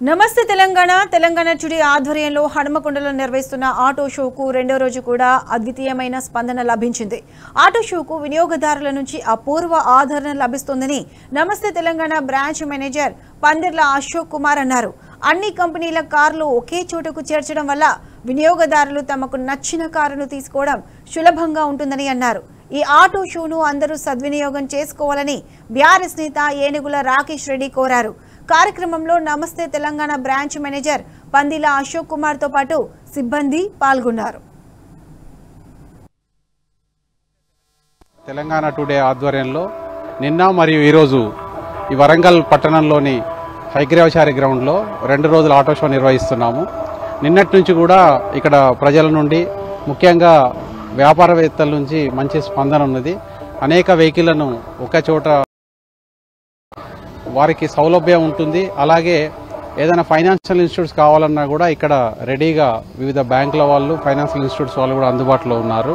నమస్తే తెలంగాణ టుడే ఆధ్వర్యంలో హనుమకొండలో నిర్వహిస్తున్న ఆటో షోకు రెండో రోజు కూడా అద్వితీయమైన స్పందన లభించింది. ఆటో షోకు వినియోగదారుల నుంచి అపూర్వ ఆదరణ లభిస్తుందని నమస్తే తెలంగాణ బ్రాంచ్ మేనేజర్ పందిర్ల అశోక్ కుమార్ అన్నారు. అన్ని కంపెనీల కార్లు ఒకే చోటకు చేర్చడం వల్ల వినియోగదారులు తమకు నచ్చిన కారును తీసుకోవడం సులభంగా ఉంటుందని అన్నారు. ఈ ఆటో షోను అందరూ సద్వినియోగం చేసుకోవాలని బీఆర్ఎస్ నేత ఏనుగుల రాకేష్ రెడ్డి కోరారు. కార్యక్రమంలో నమస్తే తెలంగాణ బ్రాంచ్ మేనేజర్ పందిల అశోక్ కుమార్ తో పాటు సిబ్బంది పాల్గొన్నారు. తెలంగాణ టుడే ఆధ్వర్యంలో నిన్న మరియు ఈరోజు ఈ వరంగల్ పట్టణంలోని హైగ్రీవచారి గ్రౌండ్లో 2 రోజుల ఆటో షో నిర్వహిస్తున్నాము. నిన్నటి నుంచి కూడా ఇక్కడ ప్రజల నుండి ముఖ్యంగా వ్యాపారవేత్తల నుంచి మంచి స్పందన ఉన్నది. అనేక వెహికల్లను ఒక చోట వారికి సౌలభ్యం ఉంటుంది. అలాగే ఏదైనా ఫైనాన్షియల్ ఇన్స్టిట్యూట్స్ కావాలన్నా కూడా ఇక్కడ రెడీగా వివిధ బ్యాంకుల వాళ్ళు, ఫైనాన్షియల్ ఇన్స్టిట్యూట్స్ వాళ్ళు కూడా అందుబాటులో ఉన్నారు.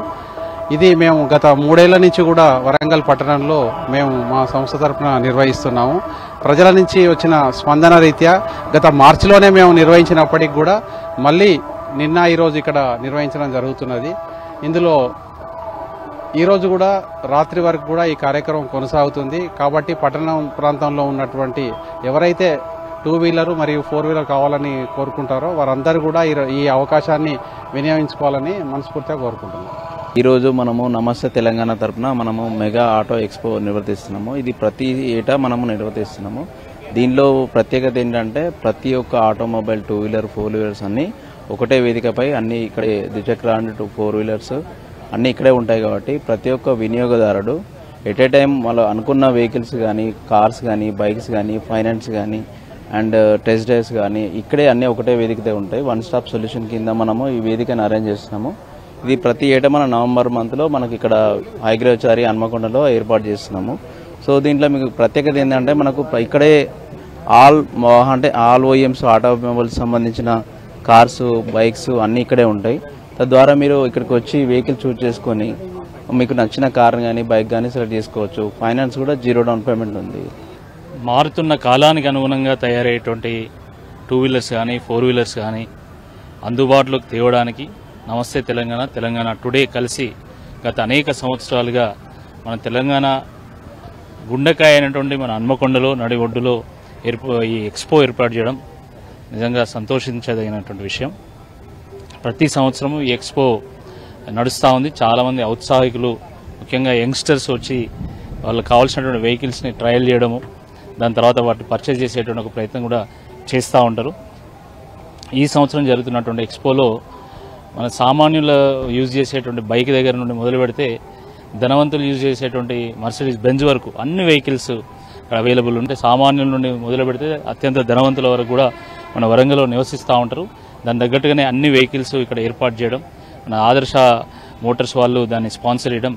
ఇది మేము గత 3 ఏళ్ల నుంచి కూడా వరంగల్ పట్టణంలో మేము మా సంస్థ తరఫున నిర్వహిస్తున్నాము. ప్రజల నుంచి వచ్చిన స్పందన రీత్యా గత మార్చిలోనే మేము నిర్వహించినప్పటికి కూడా మళ్ళీ నిన్న ఈరోజు ఇక్కడ నిర్వహించడం జరుగుతున్నది. ఇందులో ఈరోజు కూడా రాత్రి వరకు కూడా ఈ కార్యక్రమం కొనసాగుతుంది. కాబట్టి పట్టణం ప్రాంతంలో ఉన్నటువంటి ఎవరైతే 2 వీలర్ మరియు 4 వీలర్ కావాలని కోరుకుంటారో వారందరూ కూడా ఈ అవకాశాన్ని వినియోగించుకోవాలని మనస్ఫూర్తిగా కోరుకుంటున్నాం. ఈరోజు మనము నమస్తే తెలంగాణ తరఫున మనము మెగా ఆటో ఎక్స్పో నిర్వర్తిస్తున్నాము. ఇది ప్రతి ఏటా మనము నిర్వర్తిస్తున్నాము. దీనిలో ప్రత్యేకత ఏంటంటే ప్రతి ఒక్క ఆటోమొబైల్ 2 వీలర్ 4 వీలర్స్ అన్ని ఒకటే వేదికపై అన్ని ఇక్కడే ద్విచక్ర 4 వీలర్స్ అన్నీ ఇక్కడే ఉంటాయి. కాబట్టి ప్రతి ఒక్క వినియోగదారుడు ఎట్ ఏ టైం వాళ్ళు అనుకున్న వెహికల్స్ కానీ, కార్స్ కానీ, బైక్స్ కానీ, ఫైనాన్స్ కానీ అండ్ టెస్ట్ డ్రైవ్స్ కానీ ఇక్కడే అన్నీ ఒకటే వేదికతో ఉంటాయి. వన్ స్టాప్ సొల్యూషన్ కింద మనము ఈ వేదికను అరేంజ్ చేస్తున్నాము. ఇది ప్రతి ఏటా మన నవంబర్ మంత్లో మనకి ఇక్కడ హైగ్రీవచారి హన్మకొండలో ఏర్పాటు చేస్తున్నాము. సో దీంట్లో మీకు ప్రత్యేకత ఏంటంటే మనకు ఇక్కడే ఆల్ ఓఎమ్స్ ఆటోమొబైల్స్ సంబంధించిన కార్స్, బైక్స్ అన్నీ ఇక్కడే ఉంటాయి. తద్వారా మీరు ఇక్కడికి వచ్చి వెహికల్ చూస్ చేసుకొని మీకు నచ్చిన కార్ కానీ, బైక్ కానీ సెలెక్ట్ చేసుకోవచ్చు. ఫైనాన్స్ కూడా 0 డౌన్ పేమెంట్ ఉంది. మారుతున్న కాలానికి అనుగుణంగా తయారయ్యేటువంటి 2 వీలర్స్ కానీ, 4 వీలర్స్ కానీ అందుబాటులోకి తేవడానికి నమస్తే తెలంగాణ టుడే కలిసి గత అనేక సంవత్సరాలుగా మన తెలంగాణ గుండెకాయ అయినటువంటి మన హన్మకొండలో నడి ఒడ్డులో ఈ ఎక్స్పో ఏర్పాటు చేయడం నిజంగా సంతోషించదగినటువంటి విషయం. ప్రతి సంవత్సరము ఈ ఎక్స్పో నడుస్తూ ఉంది. చాలామంది ఔత్సాహికులు, ముఖ్యంగా యంగ్స్టర్స్ వచ్చి వాళ్ళకి కావాల్సినటువంటి వెహికల్స్ని ట్రయల్ చేయడము, దాని తర్వాత వాటిని పర్చేజ్ చేసేటువంటి ఒక ప్రయత్నం కూడా చేస్తూ ఉంటారు. ఈ సంవత్సరం జరుగుతున్నటువంటి ఎక్స్పోలో మన సామాన్యుల యూజ్ చేసేటువంటి బైక్ దగ్గర నుండి మొదలు పెడితే ధనవంతులు యూజ్ చేసేటువంటి మర్సిడీస్ బెంజ్ వరకు అన్ని వెహికల్స్ అవైలబుల్ ఉంటాయి. సామాన్యుల నుండి మొదలు పెడితే అత్యంత ధనవంతుల వరకు కూడా మన వరంగల్లో నివసిస్తూ ఉంటారు. దాని తగ్గట్టుగానే అన్ని వెహికల్స్ ఇక్కడ ఏర్పాటు చేయడం, మన ఆదర్శ మోటార్స్ వాళ్ళు దాన్ని స్పాన్సర్ చేయడం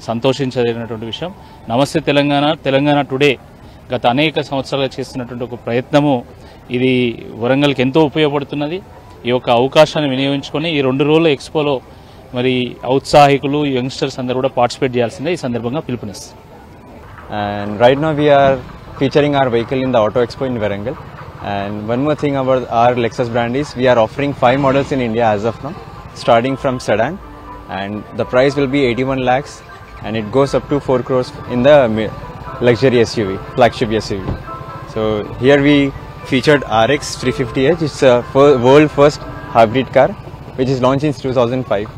సంతోషించదగినటువంటి విషయం. నమస్తే తెలంగాణ టుడే గత అనేక సంవత్సరాలుగా చేస్తున్నటువంటి ఒక ప్రయత్నము. ఇది వరంగల్కి ఎంతో ఉపయోగపడుతున్నది. ఈ యొక్క అవకాశాన్ని వినియోగించుకొని ఈ 2 రోజుల ఎక్స్పోలో మరి ఔత్సాహికులు, యంగ్స్టర్స్ అందరూ కూడా పార్టిసిపేట్ చేయాల్సిందే ఈ సందర్భంగా పిలుపునిస్తారు. And right now we are featuring our vehicle in the Auto Expo in Warangal. And one more thing about our Lexus brand is we are offering 5 models in India as of now, starting from sedan, and the price will be 81 lakhs and it goes up to 4 crores in the luxury SUV, flagship SUV. So here we featured RX 350h. It's a world first hybrid car which is launched in 2005.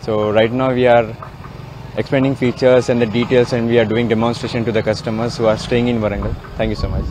So right now we are explaining features and the details, and we are doing demonstration to the customers who are staying in Warangal. Thank you so much.